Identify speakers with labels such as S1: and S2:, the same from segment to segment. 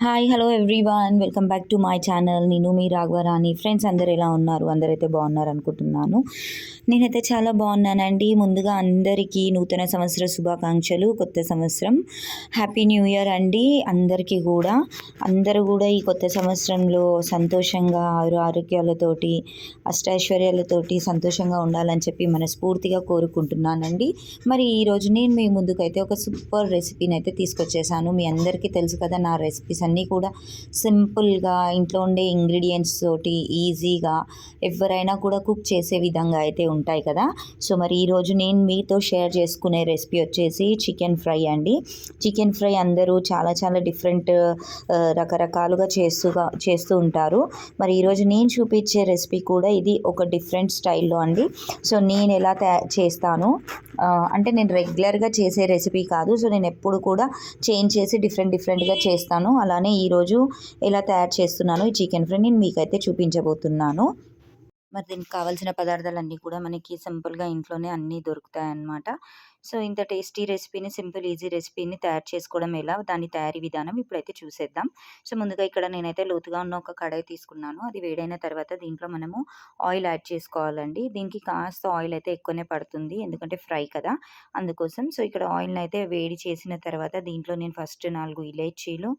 S1: Hi hello everyone, welcome back to my channel. నేను మీ Raghavarani. Friends అందరు ఎలా ఉన్నారు? అందరైతే బాగున్నారు అనుకుంటున్నాను. నేనైతే చాలా బాగున్నానండి. ముందుగా అందరికీ నూతన సంవత్సర శుభాకాంక్షలు. కొత్త సంవత్సరం హ్యాపీ న్యూ ఇయర్ అండి అందరికీ కూడా. అందరూ కూడా ఈ కొత్త సంవత్సరంలో సంతోషంగా ఆరోగ్యాలతోటి అష్టైశ్వర్యాలతోటి సంతోషంగా ఉండాలని చెప్పి మనస్ఫూర్తిగా కోరుకుంటున్నానండి. మరి ఈరోజు నేను మీ ముందుకైతే ఒక సూపర్ రెసిపీని అయితే తీసుకొచ్చేసాను. మీ అందరికీ తెలుసు కదా, నా రెసిపీస్ అన్నీ కూడా సింపుల్గా ఇంట్లో ఉండే ఇంగ్రీడియంట్స్ తోటి ఈజీగా ఎవరైనా కూడా కుక్ చేసే విధంగా అయితే ఉంటాయి కదా. సో మరి ఈరోజు నేను మీతో షేర్ చేసుకునే రెసిపీ వచ్చేసి చికెన్ ఫ్రై అండి. చికెన్ ఫ్రై అందరూ చాలా చాలా డిఫరెంట్ రకరకాలుగా చేస్తూ ఉంటారు. మరి ఈరోజు నేను చూపించే రెసిపీ కూడా ఇది ఒక డిఫరెంట్ స్టైల్లో అండి. సో నేను ఎలా చేస్తాను అంటే నేను రెగ్యులర్గా చేసే రెసిపీ కాదు. సో నేను ఎప్పుడు కూడా చేంజ్ చేసి డిఫరెంట్గా చేస్తాను. అలానే ఈరోజు ఎలా తయారు చేస్తున్నాను ఈ చికెన్ ఫ్రై నేను మీకైతే చూపించబోతున్నాను. మరి దీనికి కావాల్సిన పదార్థాలన్నీ కూడా మనకి సింపుల్గా ఇంట్లోనే అన్నీ దొరుకుతాయి అన్నమాట. సో ఇంత టేస్టీ రెసిపీని, సింపుల్ ఈజీ రెసిపీని తయారు చేసుకోవడం ఎలా, దాని తయారీ విధానం ఇప్పుడైతే చూసేద్దాం. సో ముందుగా ఇక్కడ నేనైతే లోతుగా ఉన్న ఒక కడాయి తీసుకున్నాను. అది వేడైన తర్వాత దీంట్లో మనము ఆయిల్ యాడ్ చేసుకోవాలండి. దీనికి కాస్త ఆయిల్ అయితే ఎక్కువనే పడుతుంది, ఎందుకంటే ఫ్రై కదా అందుకోసం. సో ఇక్కడ ఆయిల్ని అయితే వేడి చేసిన తర్వాత దీంట్లో నేను ఫస్ట్ 4 ఇలైచీలు,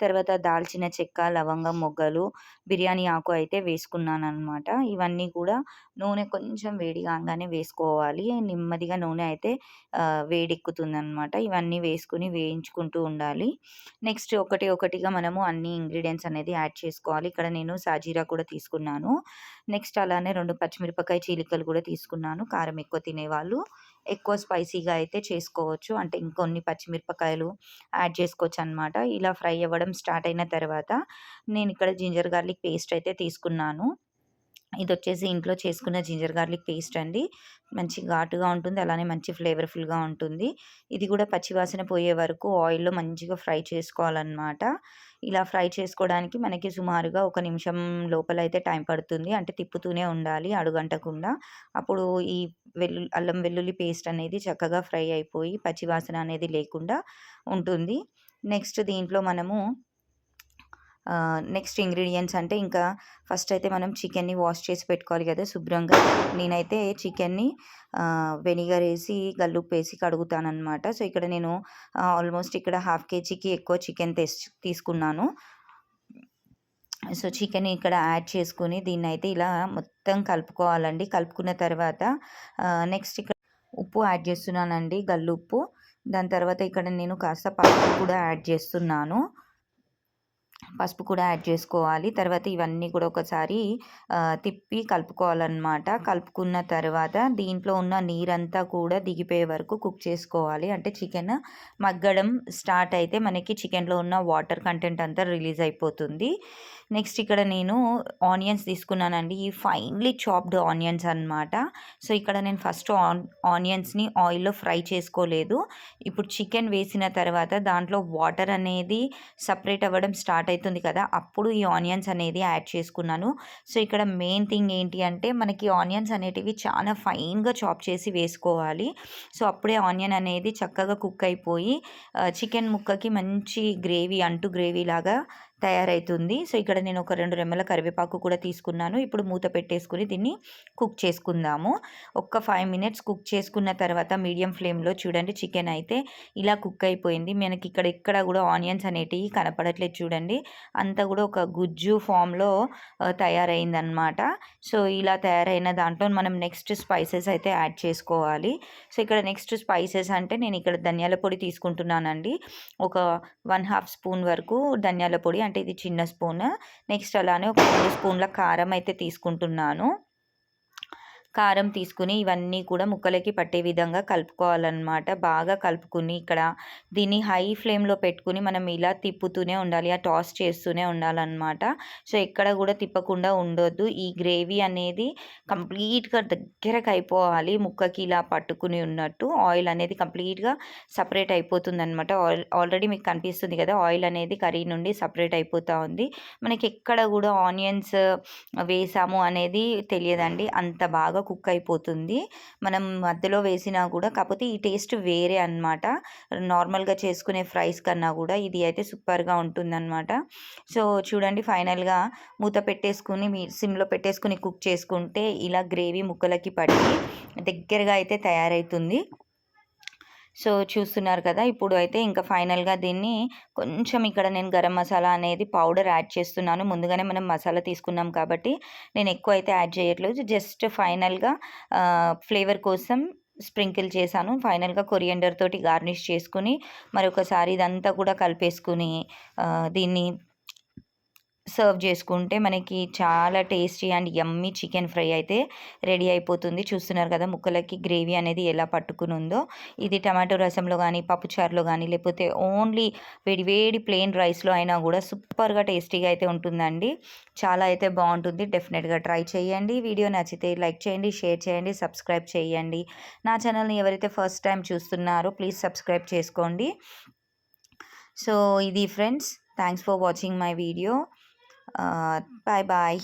S1: తర్వాత దాల్చిన చెక్క, లవంగం, మొగ్గలు, బిర్యానీ ఆకు అయితే వేసుకున్నాను అనమాట. ఇవన్నీ కూడా నూనె కొంచెం వేడి కాగానే వేసుకోవాలి. నెమ్మదిగా నూనె అయితే వేడెక్కుతుందనమాట. ఇవన్నీ వేసుకుని వేయించుకుంటూ ఉండాలి. నెక్స్ట్ ఒకటిగా మనము అన్ని ఇంగ్రీడియంట్స్ అనేది యాడ్ చేసుకోవాలి. ఇక్కడ నేను సాజీరా కూడా తీసుకున్నాను. నెక్స్ట్ అలానే 2 పచ్చిమిరపకాయ చీలికలు కూడా తీసుకున్నాను. కారం ఎక్కువ తినేవాళ్ళు ఎక్కువ స్పైసీగా అయితే చేసుకోవచ్చు, అంటే ఇంకొన్ని పచ్చిమిరపకాయలు యాడ్ చేసుకోవచ్చు అనమాట. ఇలా ఫ్రై అవ్వడం స్టార్ట్ అయిన తర్వాత నేను ఇక్కడ జింజర్ గార్లిక్ పేస్ట్ అయితే తీసుకున్నాను. ఇది వచ్చేసి ఇంట్లో చేసుకున్న జింజర్ గార్లిక్ పేస్ట్ అండి. మంచి ఘాటుగా ఉంటుంది, అలానే మంచి ఫ్లేవర్ఫుల్గా ఉంటుంది. ఇది కూడా పచ్చివాసన పోయే వరకు ఆయిల్లో మంచిగా ఫ్రై చేసుకోవాలన్నమాట. ఇలా ఫ్రై చేసుకోవడానికి మనకి సుమారుగా 1 నిమిషం లోపల అయితే టైం పడుతుంది. అంటే తిప్పుతూనే ఉండాలి అడుగంటకుండా. అప్పుడు ఈ అల్లం వెల్లుల్లి పేస్ట్ అనేది చక్కగా ఫ్రై అయిపోయి పచ్చివాసన అనేది లేకుండా ఉంటుంది. నెక్స్ట్ దీంట్లో మనము నెక్స్ట్ ఇంగ్రీడియంట్స్ అంటే ఇంకా ఫస్ట్ అయితే మనం చికెన్ని వాష్ చేసి పెట్టుకోవాలి కదా శుభ్రంగా. నేనైతే చికెన్ని వెనిగర్ వేసి గల్లుప్పు వేసి కడుగుతానమాట. సో ఇక్కడ నేను ఆల్మోస్ట్ ఇక్కడ 1/2 kgకి ఎక్కువ చికెన్ తీసుకున్నాను. సో చికెన్ ఇక్కడ యాడ్ చేసుకుని దీన్ని అయితే ఇలా మొత్తం కలుపుకోవాలండి. కలుపుకున్న తర్వాత నెక్స్ట్ ఇక్కడ ఉప్పు యాడ్ చేస్తున్నానండి, గల్లుప్పు. దాని తర్వాత ఇక్కడ నేను కాస్త పసుపు కూడా యాడ్ చేస్తున్నాను. పసుపు కూడా యాడ్ చేసుకోవాలి. తర్వాత ఇవన్నీ కూడా ఒకసారి తిప్పి కలుపుకోవాలన్నమాట. కలుపుకున్న తర్వాత దీంట్లో ఉన్న నీరంతా కూడా దిగిపోయే వరకు కుక్ చేసుకోవాలి. అంటే చికెన్ మగ్గడం స్టార్ట్ అయితే మనకి చికెన్లో ఉన్న వాటర్ కంటెంట్ అంతా రిలీజ్ అయిపోతుంది. నెక్స్ట్ ఇక్కడ నేను ఆనియన్స్ తీసుకున్నానండి. ఈ ఫైన్లీ చాప్డ్ ఆనియన్స్ అనమాట. సో ఇక్కడ నేను ఫస్ట్ ఆనియన్స్ని ఆయిల్లో ఫ్రై చేసుకోలేదు. ఇప్పుడు చికెన్ వేసిన తర్వాత దాంట్లో వాటర్ అనేది సపరేట్ అవ్వడం స్టార్ట్ అవుతుంది కదా, అప్పుడు ఈ ఆనియన్స్ అనేది యాడ్ చేసుకున్నాను. సో ఇక్కడ మెయిన్ థింగ్ ఏంటి అంటే మనకి ఆనియన్స్ అనేటివి చాలా ఫైన్గా చాప్ చేసి వేసుకోవాలి. సో అప్పుడే ఆనియన్ అనేది చక్కగా కుక్ అయిపోయి చికెన్ ముక్కకి మంచి గ్రేవీ గ్రేవీ లాగా తయారవుతుంది. సో ఇక్కడ నేను ఒక 2 రెమ్మల కరివేపాకు కూడా తీసుకున్నాను. ఇప్పుడు మూత పెట్టేసుకుని దీన్ని కుక్ చేసుకుందాము. ఒక 5 మినిట్స్ కుక్ చేసుకున్న తర్వాత మీడియం ఫ్లేమ్లో చూడండి చికెన్ అయితే ఇలా కుక్ అయిపోయింది. మనకి ఇక్కడ కూడా ఆనియన్స్ అనేటివి కనపడట్లేదు చూడండి, అంతా కూడా ఒక గుజ్జు ఫామ్లో తయారైందనమాట. సో ఇలా తయారైన దాంట్లో మనం నెక్స్ట్ స్పైసెస్ అయితే యాడ్ చేసుకోవాలి. సో ఇక్కడ నెక్స్ట్ స్పైసెస్ అంటే నేను ఇక్కడ ధనియాల పొడి తీసుకుంటున్నానండి. ఒక 1/2 స్పూన్ వరకు ధనియాల పొడి, అంటే ఇది చిన్న స్పూన్. నెక్స్ట్ అలానే ఒక 2 స్పూన్ల కారం అయితే తీసుకుంటున్నాను. కారం తీసుకుని ఇవన్నీ కూడా ముక్కలకి పట్టే విధంగా కలుపుకోవాలన్నమాట. బాగా కలుపుకుని ఇక్కడ దీన్ని హై ఫ్లేమ్లో పెట్టుకుని మనం ఇలా తిప్పుతూనే ఉండాలి, టాస్ చేస్తూనే ఉండాలన్నమాట. సో ఎక్కడ కూడా తిప్పకుండా ఉండొద్దు. ఈ గ్రేవీ అనేది కంప్లీట్గా దగ్గరకు అయిపోవాలి, ముక్కకి ఇలా పట్టుకుని ఉన్నట్టు. ఆయిల్ అనేది కంప్లీట్గా సపరేట్ అయిపోతుంది అనమాట. ఆల్రెడీ మీకు కనిపిస్తుంది కదా, ఆయిల్ అనేది కర్రీ నుండి సపరేట్ అయిపోతూ ఉంది. మనకి ఎక్కడ కూడా ఆనియన్స్ వేసాము అనేది తెలియదండి, అంత బాగా కుక్ అయిపోతుంది. మనం మధ్యలో వేసినా కూడా, కాకపోతే ఈ టేస్ట్ వేరే అనమాట. నార్మల్గా చేసుకునే ఫ్రైస్ కన్నా కూడా ఇది అయితే సూపర్గా ఉంటుందన్నమాట. సో చూడండి, ఫైనల్గా మూత పెట్టేసుకుని సిమ్లో పెట్టేసుకుని కుక్ చేసుకుంటే ఇలా గ్రేవీ ముక్కలకి పట్టి దగ్గరగా అయితే తయారవుతుంది. సో చూస్తున్నారు కదా, ఇప్పుడు అయితే ఇంకా ఫైనల్గా దీన్ని కొంచెం ఇక్కడ నేను గరం మసాలా అనేది పౌడర్ యాడ్ చేస్తున్నాను. ముందుగానే మనం మసాలా తీసుకున్నాం కాబట్టి నేను ఎక్కువ అయితే యాడ్ చేయట్లేదు. జస్ట్ ఫైనల్గా ఫ్లేవర్ కోసం స్ప్రింకిల్ చేశాను. ఫైనల్గా కొరియండర్ తోటి గార్నిష్ చేసుకుని మరొకసారి ఇదంతా కూడా కలిపేసుకుని దీన్ని సర్వ్ చేసుకుంటే మనకి చాలా tasty and yummy chicken fry అయితే రెడీ అయిపోతుంది. చూస్తున్నారు కదా ముక్కలకి గ్రేవీ అనేది ఎలా పట్టుకుని ఉందో. ఇది టమాటో రసంలో కానీ, పప్పుచారులో కానీ, లేకపోతే ఓన్లీ వేడి వేడి ప్లెయిన్ రైస్లో అయినా కూడా సూపర్గా టేస్టీగా అయితే ఉంటుందండి. చాలా అయితే బాగుంటుంది. డెఫినెట్గా ట్రై చేయండి. వీడియో నచ్చితే లైక్ చేయండి, షేర్ చేయండి, సబ్స్క్రైబ్ చేయండి. నా ఛానల్ని ఎవరైతే ఫస్ట్ టైం చూస్తున్నారో ప్లీజ్ సబ్స్క్రైబ్ చేసుకోండి. సో ఇది friends, thanks for watching my video. Bye bye.